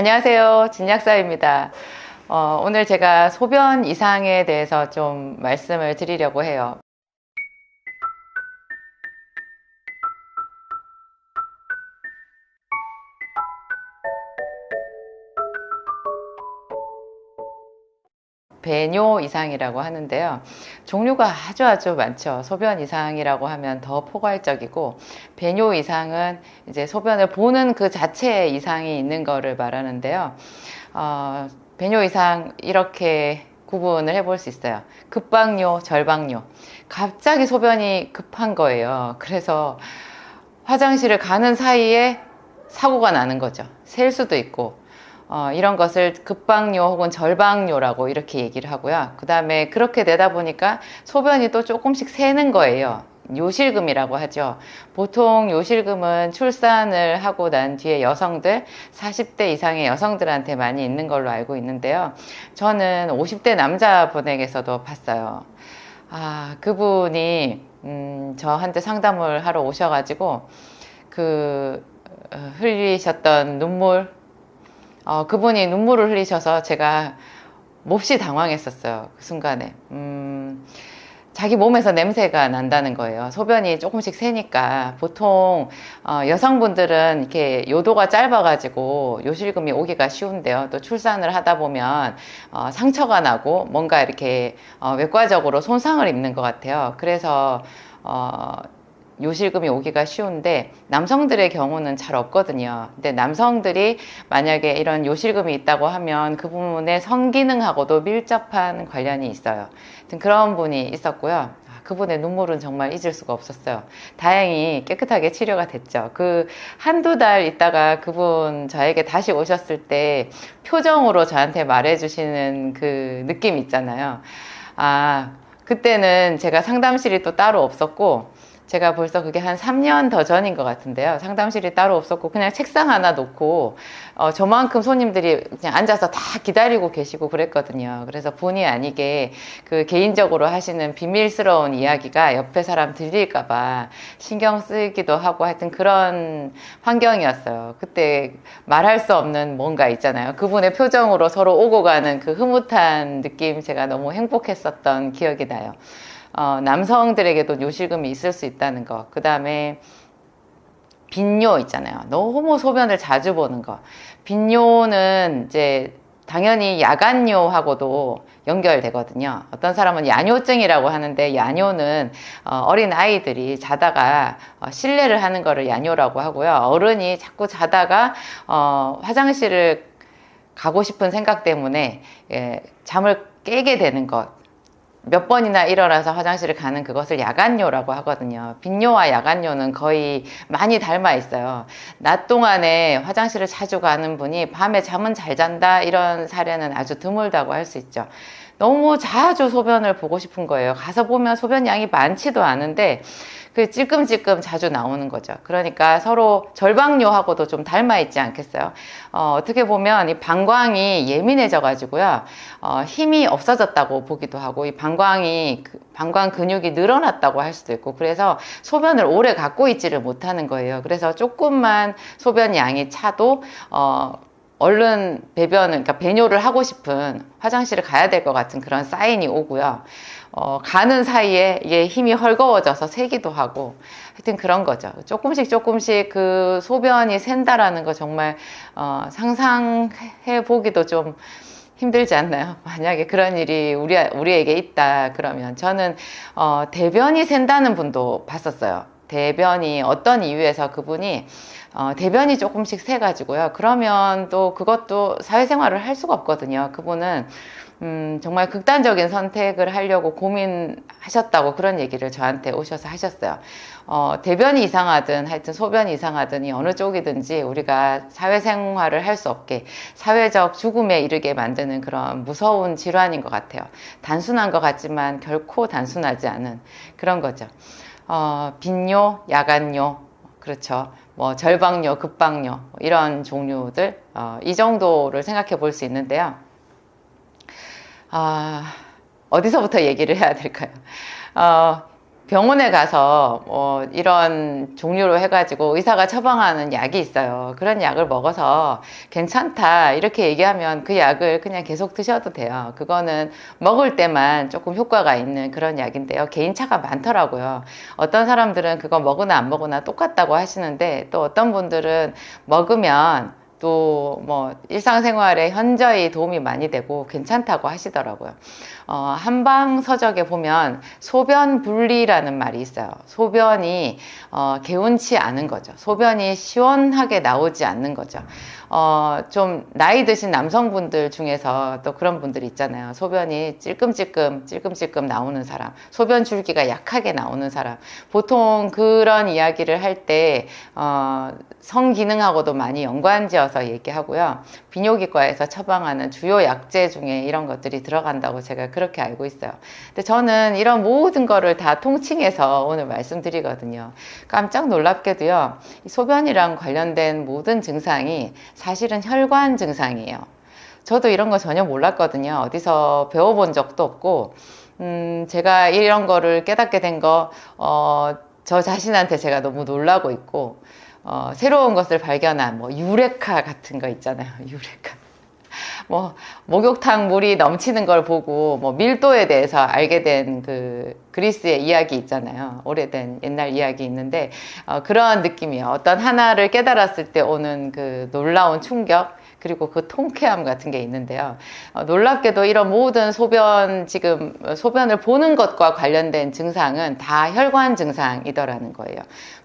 안녕하세요. 진약사입니다. 오늘 제가 소변 이상에 대해서 좀 말씀을 드리려고 해요. 배뇨 이상이라고 하는데요. 종류가 아주 많죠. 소변 이상이라고 하면 더 포괄적이고, 배뇨 이상은 이제 소변을 보는 그 자체의 이상이 있는 거를 말하는데요. 배뇨 이상 이렇게 구분을 해볼 수 있어요. 급박뇨, 절박뇨. 갑자기 소변이 급한 거예요. 그래서 화장실을 가는 사이에 사고가 나는 거죠. 셀 수도 있고. 이런 것을 급박뇨 혹은 절박뇨라고 이렇게 얘기를 하고요. 그 다음에 그렇게 되다 보니까 소변이 또 조금씩 새는 거예요. 요실금이라고 하죠. 보통 요실금은 출산을 하고 난 뒤에 여성들, 40대 이상의 여성들한테 많이 있는 걸로 알고 있는데요. 저는 50대 남자분에게서도 봤어요. 그분이 저한테 상담을 하러 오셔가지고 흘리셨던 눈물, 그분이 눈물을 흘리셔서 제가 몹시 당황했었어요. 그 순간에. 자기 몸에서 냄새가 난다는 거예요. 소변이 조금씩 새니까. 보통, 여성분들은 이렇게 요도가 짧아가지고 요실금이 오기가 쉬운데요. 또 출산을 하다 보면, 상처가 나고 뭔가 이렇게, 외과적으로 손상을 입는 것 같아요. 그래서, 요실금이 오기가 쉬운데 남성들의 경우는 잘 없거든요. 근데 남성들이 만약에 이런 요실금이 있다고 하면 그 부분의 성기능하고도 밀접한 관련이 있어요. 그런 분이 있었고요. 그분의 눈물은 정말 잊을 수가 없었어요. 다행히 깨끗하게 치료가 됐죠. 한두 달 있다가 그분 저에게 다시 오셨을 때 표정으로 저한테 말해주시는 그 느낌 있잖아요. 그때는 제가 상담실이 또 따로 없었고 제가 벌써 그게 한 3년 더 전인 것 같은데요. 상담실이 따로 없었고 그냥 책상 하나 놓고 저만큼 손님들이 그냥 앉아서 다 기다리고 계시고 그랬거든요. 그래서 본의 아니게 그 개인적으로 하시는 비밀스러운 이야기가 옆에 사람 들릴까 봐 신경 쓰이기도 하고 하여튼 그런 환경이었어요. 그때 말할 수 없는 뭔가 있잖아요. 그분의 표정으로 서로 오고 가는 그 흐뭇한 느낌, 제가 너무 행복했었던 기억이 나요. 남성들에게도 요실금이 있을 수 있다는 거. 그 다음에 빈뇨 있잖아요. 너무 소변을 자주 보는 거. 빈뇨는 이제 당연히 야간뇨하고도 연결되거든요. 어떤 사람은 야뇨증이라고 하는데, 야뇨는 어린 아이들이 자다가 실례를 하는 거를 야뇨라고 하고요. 어른이 자꾸 자다가 화장실을 가고 싶은 생각 때문에 잠을 깨게 되는 것, 몇 번이나 일어나서 화장실을 가는 그것을 야간뇨라고 하거든요. 빈뇨와 야간뇨는 거의 많이 닮아 있어요. 낮 동안에 화장실을 자주 가는 분이 밤에 잠은 잘 잔다, 이런 사례는 아주 드물다고 할 수 있죠. 너무 자주 소변을 보고 싶은 거예요. 가서 보면 소변 양이 많지도 않은데 찔끔찔끔 자주 나오는 거죠. 그러니까 서로 절박뇨하고도 좀 닮아 있지 않겠어요? 어떻게 보면 이 방광이 예민해져 가지고요, 힘이 없어졌다고 보기도 하고, 이 방광 근육이 늘어났다고 할 수도 있고, 그래서 소변을 오래 갖고 있지를 못하는 거예요. 그래서 조금만 소변 양이 차도 얼른 그러니까 배뇨를 하고 싶은, 화장실을 가야 될 것 같은 그런 사인이 오고요. 가는 사이에 이게 힘이 헐거워져서 새기도 하고, 하여튼 그런 거죠. 조금씩 그 소변이 샌다라는 거 정말, 상상해 보기도 좀 힘들지 않나요? 만약에 그런 일이 우리에게 있다 그러면. 저는, 대변이 샌다는 분도 봤었어요. 대변이 어떤 이유에서 그분이 대변이 조금씩 새가지고요. 그러면 또 그것도 사회생활을 할 수가 없거든요. 그분은 정말 극단적인 선택을 하려고 고민하셨다고 그런 얘기를 저한테 오셔서 하셨어요. 대변이 이상하든 하여튼 소변이 이상하든 어느 쪽이든지 우리가 사회생활을 할 수 없게, 사회적 죽음에 이르게 만드는 그런 무서운 질환인 것 같아요. 단순한 것 같지만 결코 단순하지 않은 그런 거죠. 빈뇨, 야간뇨, 그렇죠. 뭐 절박뇨, 급박뇨, 이런 종류들, 이 정도를 생각해 볼 수 있는데요. 어디서부터 얘기를 해야 될까요? 병원에 가서 이런 종류로 해가지고 의사가 처방하는 약이 있어요. 그런 약을 먹어서 괜찮다 이렇게 얘기하면 그 약을 그냥 계속 드셔도 돼요. 그거는 먹을 때만 조금 효과가 있는 그런 약인데요. 개인차가 많더라고요. 어떤 사람들은 그거 먹으나 안 먹으나 똑같다고 하시는데, 또 어떤 분들은 먹으면 또 뭐 일상생활에 현저히 도움이 많이 되고 괜찮다고 하시더라고요. 한방 서적에 보면 소변 분리라는 말이 있어요. 소변이 개운치 않은 거죠. 소변이 시원하게 나오지 않는 거죠. 좀 나이 드신 남성분들 중에서 또 그런 분들이 있잖아요. 소변이 찔끔찔끔 나오는 사람, 소변 줄기가 약하게 나오는 사람. 보통 그런 이야기를 할 때 성기능하고도 많이 연관지어서 얘기하고요. 비뇨기과에서 처방하는 주요 약제 중에 이런 것들이 들어간다고 제가 그렇게 알고 있어요. 근데 저는 이런 모든 거를 다 통칭해서 오늘 말씀드리거든요. 깜짝 놀랍게도요, 이 소변이랑 관련된 모든 증상이 사실은 혈관 증상이에요. 저도 이런 거 전혀 몰랐거든요. 어디서 배워본 적도 없고, 제가 이런 거를 깨닫게 된 거, 저 자신한테 제가 너무 놀라고 있고, 새로운 것을 발견한 뭐 유레카 같은 거 있잖아요. 유레카. 뭐 목욕탕 물이 넘치는 걸 보고 뭐 밀도에 대해서 알게 된 그 그리스의 이야기 있잖아요. 오래된 옛날 이야기 있는데 그런 느낌이에요. 어떤 하나를 깨달았을 때 오는 그 놀라운 충격, 그리고 그 통쾌함 같은 게 있는데요. 놀랍게도 이런 모든 소변을 보는 것과 관련된 증상은 다 혈관 증상이더라는 거예요.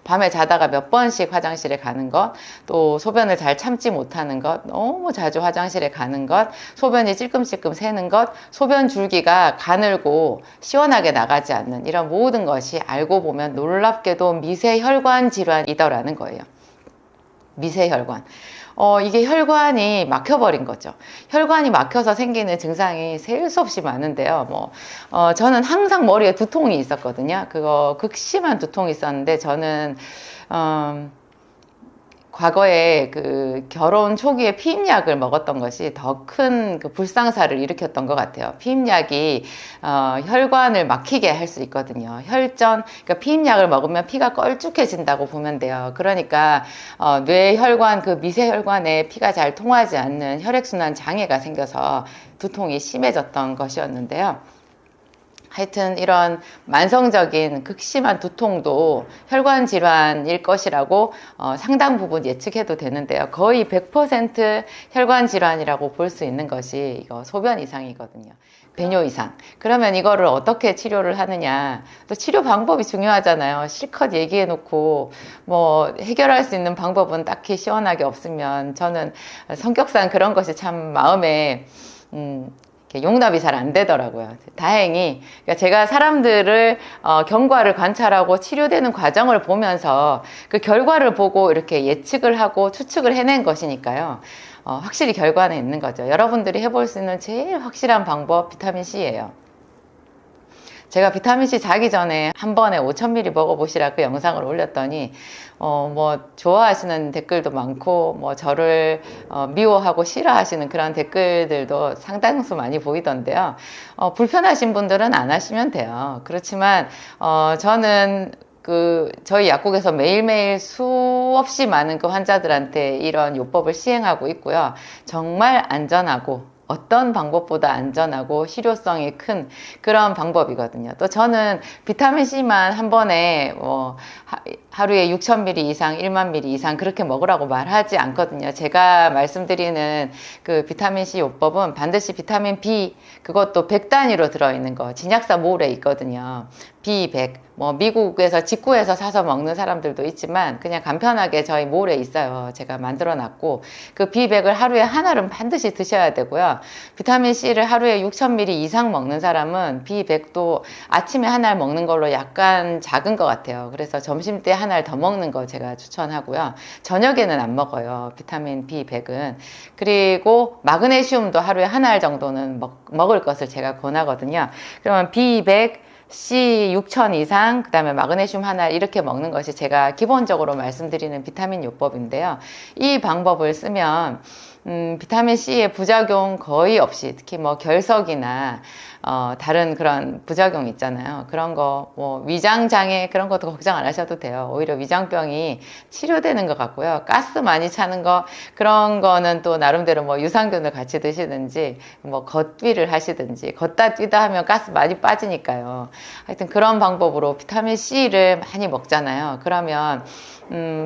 밤에 자다가 몇 번씩 화장실에 가는 것, 또 소변을 잘 참지 못하는 것, 너무 자주 화장실에 가는 것, 소변이 찔끔찔끔 새는 것, 소변 줄기가 가늘고 시원하게 나가지 않는 이런 모든 것이 알고 보면 놀랍게도 미세혈관 질환이더라는 거예요. 미세혈관. 이게 혈관이 막혀버린 거죠. 혈관이 막혀서 생기는 증상이 셀 수 없이 많은데요. 저는 항상 머리에 두통이 있었거든요. 그거 극심한 두통이 있었는데, 저는, 과거에 그 결혼 초기에 피임약을 먹었던 것이 더 큰 그 불상사를 일으켰던 것 같아요. 피임약이 혈관을 막히게 할 수 있거든요. 그러니까 피임약을 먹으면 피가 걸쭉해진다고 보면 돼요. 그러니까 뇌혈관, 그 미세혈관에 피가 잘 통하지 않는 혈액순환 장애가 생겨서 두통이 심해졌던 것이었는데요. 하여튼 이런 만성적인 극심한 두통도 혈관 질환일 것이라고 상당 부분 예측해도 되는데요. 거의 100% 혈관 질환이라고 볼 수 있는 것이 이거 소변 이상이거든요. 배뇨 이상. 그러면 이거를 어떻게 치료를 하느냐. 또 치료 방법이 중요하잖아요. 실컷 얘기해 놓고 뭐 해결할 수 있는 방법은 딱히 시원하게 없으면, 저는 성격상 그런 것이 참 마음에 용납이 잘 안 되더라고요. 다행히 그러니까 제가 사람들을 경과를 관찰하고 치료되는 과정을 보면서 그 결과를 보고 이렇게 예측을 하고 추측을 해낸 것이니까요. 확실히 결과는 있는 거죠. 여러분들이 해볼 수 있는 제일 확실한 방법, 비타민C예요. 제가 비타민C 자기 전에 한 번에 5000ml 먹어보시라 그 영상을 올렸더니 뭐 좋아하시는 댓글도 많고, 뭐 저를 미워하고 싫어하시는 그런 댓글들도 상당수 많이 보이던데요. 불편하신 분들은 안 하시면 돼요. 그렇지만 저는 저희 약국에서 매일매일 수없이 많은 그 환자들한테 이런 요법을 시행하고 있고요. 정말 안전하고 어떤 방법보다 안전하고 실효성이 큰 그런 방법이거든요. 또 저는 비타민C만 한 번에 하루에 6000ml 이상, 10000ml 이상 그렇게 먹으라고 말하지 않거든요. 제가 말씀드리는 그 비타민C 요법은 반드시 비타민 B, 그것도 100단위로 들어있는 거, 진약사 몰에 있거든요. B100. 미국에서 직구해서 사서 먹는 사람들도 있지만 그냥 간편하게 저희 몰에 있어요. 제가 만들어 놨고, 그 B100을 하루에 하나는 반드시 드셔야 되고요. 비타민C를 하루에 6000ml 이상 먹는 사람은 B100도 아침에 하나 먹는 걸로 약간 작은 것 같아요. 그래서 점심 때 하나를 더 먹는 거 제가 추천하고요. 저녁에는 안 먹어요. 비타민 B100은. 그리고 마그네슘도 하루에 한 알 정도는 먹을 것을 제가 권하거든요. 그러면 B100, C 6000 이상, 그 다음에 마그네슘 하나 이렇게 먹는 것이 제가 기본적으로 말씀드리는 비타민 요법인데요. 이 방법을 쓰면 비타민 C의 부작용 거의 없이, 특히 뭐 결석이나 다른 그런 부작용 있잖아요. 그런 거, 뭐, 위장장애 그런 것도 걱정 안 하셔도 돼요. 오히려 위장병이 치료되는 것 같고요. 가스 많이 차는 거, 그런 거는 또 나름대로 뭐 유산균을 같이 드시든지, 뭐 걷기를 하시든지, 걷다 뛰다 하면 가스 많이 빠지니까요. 하여튼 그런 방법으로 비타민C를 많이 먹잖아요. 그러면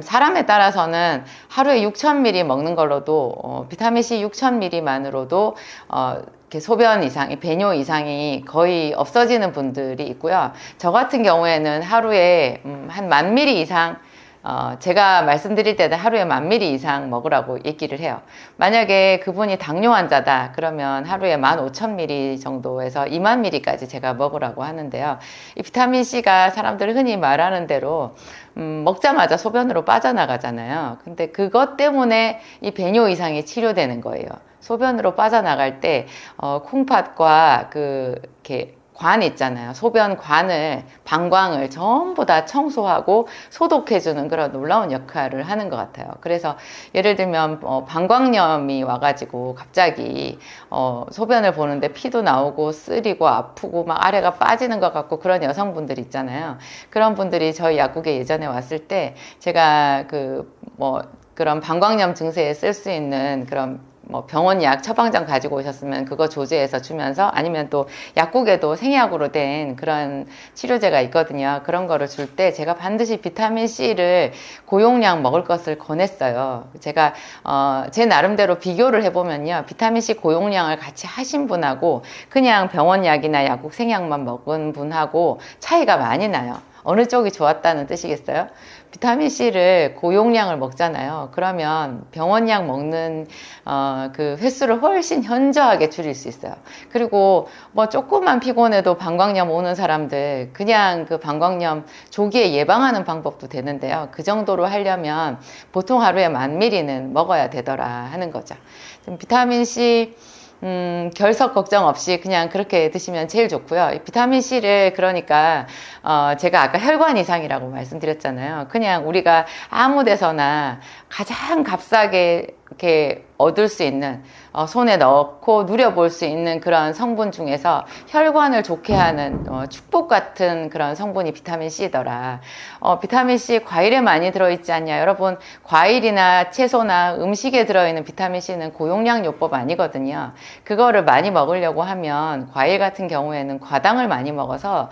사람에 따라서는 하루에 6,000ml 먹는 걸로도 비타민C 6,000ml만으로도 이렇게 소변 이상, 배뇨 이상이 거의 없어지는 분들이 있고요. 저 같은 경우에는 하루에 한 10,000ml 이상 제가 말씀드릴 때는 하루에 10,000ml 이상 먹으라고 얘기를 해요. 만약에 그분이 당뇨 환자다 그러면 하루에 15,000ml 정도에서 20,000ml까지 제가 먹으라고 하는데요. 이 비타민C가 사람들이 흔히 말하는 대로 먹자마자 소변으로 빠져나가잖아요. 근데 그것 때문에 이 배뇨 이상이 치료되는 거예요. 소변으로 빠져나갈 때 콩팥과 이렇게 관 있잖아요. 소변관을, 방광을 전부 다 청소하고 소독해주는 그런 놀라운 역할을 하는 것 같아요. 그래서 예를 들면 방광염이 와가지고 갑자기 소변을 보는데 피도 나오고 쓰리고 아프고 막 아래가 빠지는 것 같고 그런 여성분들 있잖아요. 그런 분들이 저희 약국에 예전에 왔을 때 제가 그런 방광염 증세에 쓸 수 있는 그런 병원 약 처방전 가지고 오셨으면 그거 조제해서 주면서 아니면 또 약국에도 생약으로 된 그런 치료제가 있거든요. 그런 거를 줄 때 제가 반드시 비타민C를 고용량 먹을 것을 권했어요. 제가 제 나름대로 비교를 해보면요. 비타민C 고용량을 같이 하신 분하고 그냥 병원 약이나 약국 생약만 먹은 분하고 차이가 많이 나요. 어느 쪽이 좋았다는 뜻이겠어요? 비타민C를 고용량을 먹잖아요. 그러면 병원약 먹는 그 횟수를 훨씬 현저하게 줄일 수 있어요. 그리고 뭐 조금만 피곤해도 방광염 오는 사람들 그냥 그 방광염 조기에 예방하는 방법도 되는데요. 그 정도로 하려면 보통 하루에 10,000ml는 먹어야 되더라 하는 거죠. 비타민C 결석 걱정 없이 그냥 그렇게 드시면 제일 좋고요. 비타민C를 그러니까 제가 아까 혈관 이상이라고 말씀드렸잖아요. 그냥 우리가 아무 데서나 가장 값싸게 이렇게 얻을 수 있는 손에 넣고 누려볼 수 있는 그런 성분 중에서 혈관을 좋게 하는 축복 같은 그런 성분이 비타민C더라. 비타민C 과일에 많이 들어있지 않냐. 여러분 과일이나 채소나 음식에 들어있는 비타민C는 고용량 요법 아니거든요. 그거를 많이 먹으려고 하면 과일 같은 경우에는 과당을 많이 먹어서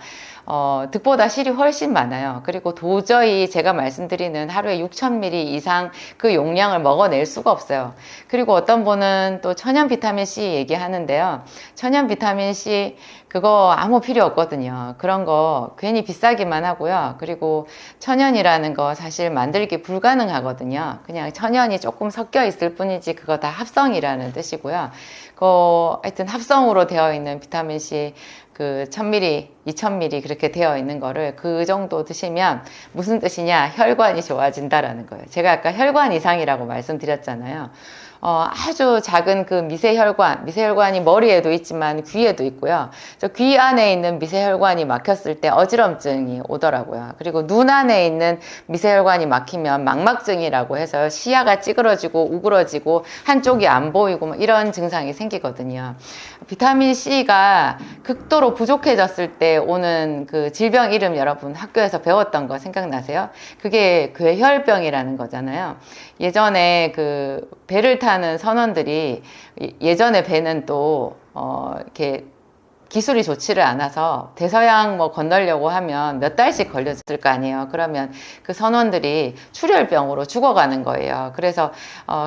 득보다 실이 훨씬 많아요. 그리고 도저히 제가 말씀드리는 하루에 6,000ml 이상 그 용량을 먹어낼 수가 없어요. 그리고 어떤 분은 또 천연 비타민C 얘기하는데요. 천연 비타민C 그거 아무 필요 없거든요. 그런 거 괜히 비싸기만 하고요. 그리고 천연이라는 거 사실 만들기 불가능하거든요. 그냥 천연이 조금 섞여 있을 뿐이지 그거 다 합성이라는 뜻이고요. 하여튼 합성으로 되어 있는 비타민C 1,000ml, 2,000ml 그렇게 되어 있는 거를 그 정도 드시면 무슨 뜻이냐? 혈관이 좋아진다라는 거예요. 제가 아까 혈관 이상이라고 말씀드렸잖아요. 아주 작은 그 미세혈관이 머리에도 있지만 귀에도 있고요. 저 귀 안에 있는 미세혈관이 막혔을 때 어지럼증이 오더라고요. 그리고 눈 안에 있는 미세혈관이 막히면 망막증이라고 해서 시야가 찌그러지고 우그러지고 한쪽이 안 보이고 뭐 이런 증상이 생기거든요. 비타민C가 극도로 부족해졌을 때 오는 그 질병 이름 여러분 학교에서 배웠던 거 생각나세요? 그게 괴혈병이라는 거잖아요. 예전에 그 배를 타는 선원들이 예전에 배는 또 이렇게 기술이 좋지를 않아서 대서양 건너려고 하면 몇 달씩 걸렸을 거 아니에요. 그러면 그 선원들이 출혈병으로 죽어가는 거예요. 그래서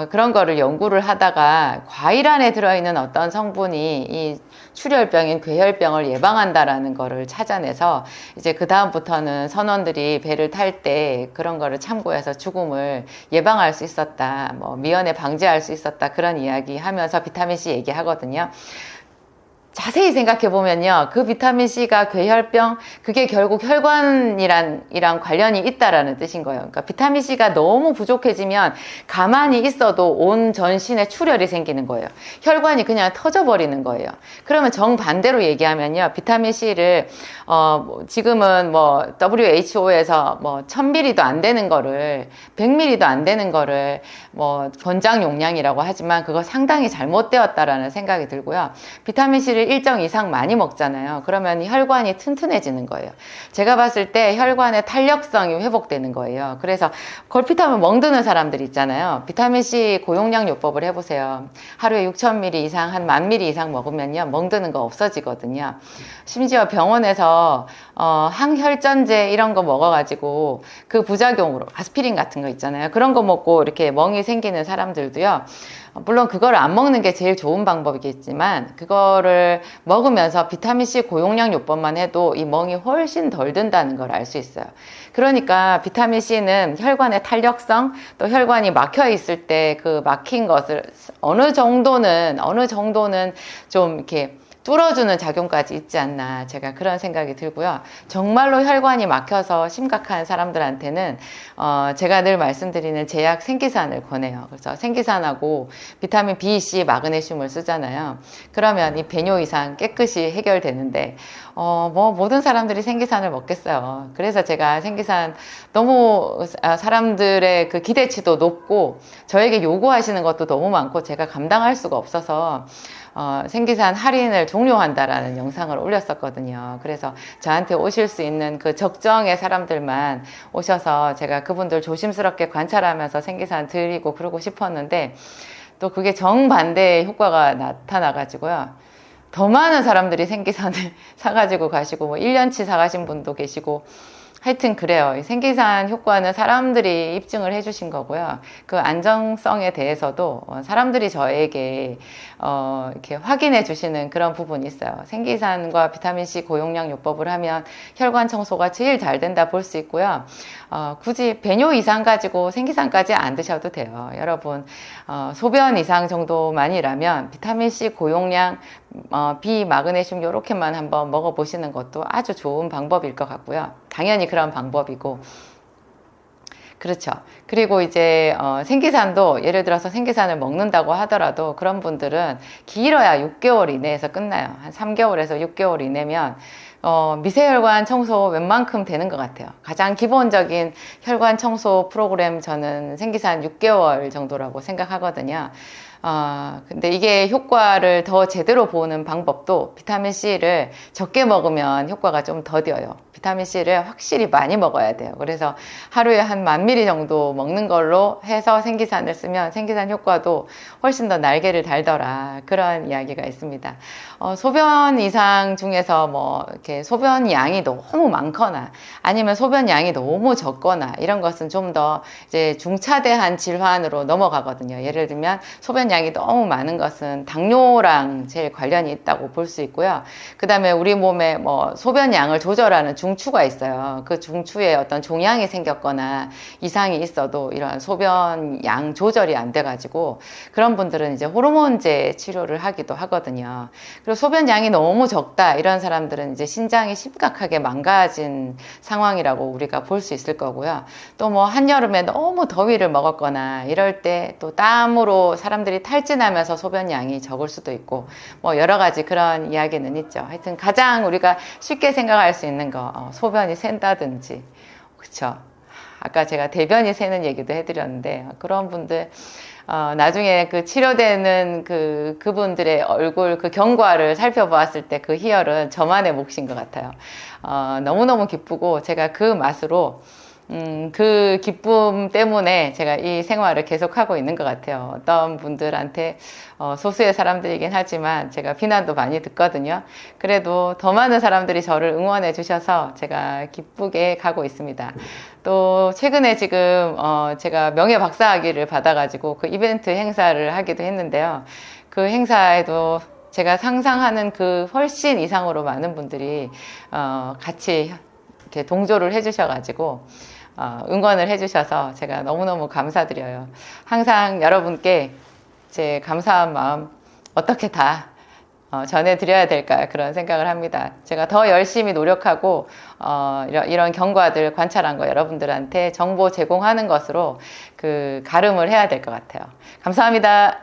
그런 거를 연구를 하다가 과일 안에 들어있는 어떤 성분이 이 출혈병인 괴혈병을 예방한다라는 거를 찾아내서 이제 그 다음부터는 선원들이 배를 탈 때 그런 거를 참고해서 죽음을 예방할 수 있었다, 미연에 방지할 수 있었다 그런 이야기 하면서 비타민C 얘기하거든요. 자세히 생각해 보면요, 그 비타민C가 괴혈병, 그게 결국 혈관이랑 관련이 있다라는 뜻인 거예요. 그러니까 비타민C가 너무 부족해지면 가만히 있어도 온 전신에 출혈이 생기는 거예요. 혈관이 그냥 터져버리는 거예요. 그러면 정반대로 얘기하면요, 비타민C를 지금은 WHO에서 1,000ml도 안 되는 거를 100ml도 안 되는 거를 권장 용량이라고 하지만 그거 상당히 잘못되었다라는 생각이 들고요. 비타민C를 물을 일정 이상 많이 먹잖아요. 그러면 혈관이 튼튼해지는 거예요. 제가 봤을 때 혈관의 탄력성이 회복되는 거예요. 그래서 걸핏하면 멍드는 사람들 있잖아요. 비타민C 고용량 요법을 해보세요. 하루에 6,000ml 이상, 한 10,000ml 이상 먹으면요, 멍드는 거 없어지거든요. 심지어 병원에서 항혈전제 이런 거 먹어가지고 그 부작용으로 아스피린 같은 거 있잖아요. 그런 거 먹고 이렇게 멍이 생기는 사람들도요, 물론 그거를 안 먹는 게 제일 좋은 방법이겠지만 그거를 먹으면서 비타민C 고용량 요법만 해도 이 멍이 훨씬 덜 든다는 걸 알 수 있어요. 그러니까 비타민C는 혈관의 탄력성, 또 혈관이 막혀 있을 때 그 막힌 것을 어느 정도는 좀 이렇게 뚫어주는 작용까지 있지 않나, 제가 그런 생각이 들고요. 정말로 혈관이 막혀서 심각한 사람들한테는 제가 늘 말씀드리는 제약 생기산을 권해요. 그래서 생기산하고 비타민 B, C, 마그네슘을 쓰잖아요. 그러면 이 배뇨 이상 깨끗이 해결되는데 뭐 모든 사람들이 생기산을 먹겠어요. 그래서 제가 생기산 너무 사람들의 그 기대치도 높고 저에게 요구하시는 것도 너무 많고 제가 감당할 수가 없어서 생기산 할인을 종료한다라는 영상을 올렸었거든요. 그래서 저한테 오실 수 있는 그 적정의 사람들만 오셔서 제가 그분들 조심스럽게 관찰하면서 생기산 드리고 그러고 싶었는데 또 그게 정반대의 효과가 나타나가지고요. 더 많은 사람들이 생기산을 사가지고 가시고 뭐 1년치 사가신 분도 계시고 하여튼 그래요. 생기산 효과는 사람들이 입증을 해주신 거고요. 그 안정성에 대해서도 사람들이 저에게 이렇게 확인해 주시는 그런 부분이 있어요. 생기산과 비타민C 고용량 요법을 하면 혈관 청소가 제일 잘 된다 볼 수 있고요. 굳이 배뇨 이상 가지고 생기산까지 안 드셔도 돼요. 여러분 소변 이상 정도만이라면 비타민C 고용량 B, 마그네슘 요렇게만 한번 먹어보시는 것도 아주 좋은 방법일 것 같고요. 당연히 그런 방법이고 그렇죠. 그리고 이제 생기산도 예를 들어서 생기산을 먹는다고 하더라도 그런 분들은 길어야 6개월 이내에서 끝나요. 한 3개월에서 6개월 이내면 미세혈관 청소 웬만큼 되는 것 같아요. 가장 기본적인 혈관 청소 프로그램 저는 생기산 6개월 정도라고 생각하거든요. 근데 이게 효과를 더 제대로 보는 방법도 비타민C를 적게 먹으면 효과가 좀 더뎌요. 비타민C를 확실히 많이 먹어야 돼요. 그래서 하루에 한 10,000ml 정도 먹는 걸로 해서 생기산을 쓰면 생기산 효과도 훨씬 더 날개를 달더라. 그런 이야기가 있습니다. 소변 이상 중에서 뭐 이렇게 소변 양이 너무 많거나 아니면 소변 양이 너무 적거나 이런 것은 좀 더 이제 중차대한 질환으로 넘어가거든요. 예를 들면 소변 양이 너무 많은 것은 당뇨랑 제일 관련이 있다고 볼 수 있고요. 그 다음에 우리 몸에 뭐 소변 양을 조절하는 중추가 있어요. 그 중추에 어떤 종양이 생겼거나 이상이 있어도 이런 소변 양 조절이 안 돼가지고 그런 분들은 이제 호르몬제 치료를 하기도 하거든요. 그리고 소변 양이 너무 적다 이런 사람들은 이제 신장이 심각하게 망가진 상황이라고 우리가 볼 수 있을 거고요. 또 뭐 한여름에 너무 더위를 먹었거나 이럴 때 또 땀으로 사람들이 탈진하면서 소변 양이 적을 수도 있고 뭐 여러 가지 그런 이야기는 있죠. 하여튼 가장 우리가 쉽게 생각할 수 있는 거 소변이 샌다든지 그쵸. 아까 제가 대변이 새는 얘기도 해드렸는데 그런 분들 나중에 그 치료되는 그분들의 얼굴 그 경과를 살펴보았을 때 그 희열은 저만의 몫인 것 같아요. 너무너무 기쁘고 제가 그 맛으로 그 기쁨 때문에 제가 이 생활을 계속하고 있는 것 같아요. 어떤 분들한테 소수의 사람들이긴 하지만 제가 비난도 많이 듣거든요. 그래도 더 많은 사람들이 저를 응원해 주셔서 제가 기쁘게 가고 있습니다. 또 최근에 지금 제가 명예 박사학위를 받아가지고 그 이벤트 행사를 하기도 했는데요. 그 행사에도 제가 상상하는 그 훨씬 이상으로 많은 분들이 같이 이렇게 동조를 해주셔가지고 응원을 해주셔서 제가 너무너무 감사드려요. 항상 여러분께 제 감사한 마음 어떻게 다 전해드려야 될까 그런 생각을 합니다. 제가 더 열심히 노력하고 이런 경과들 관찰한 거 여러분들한테 정보 제공하는 것으로 그 가름을 해야 될 것 같아요. 감사합니다.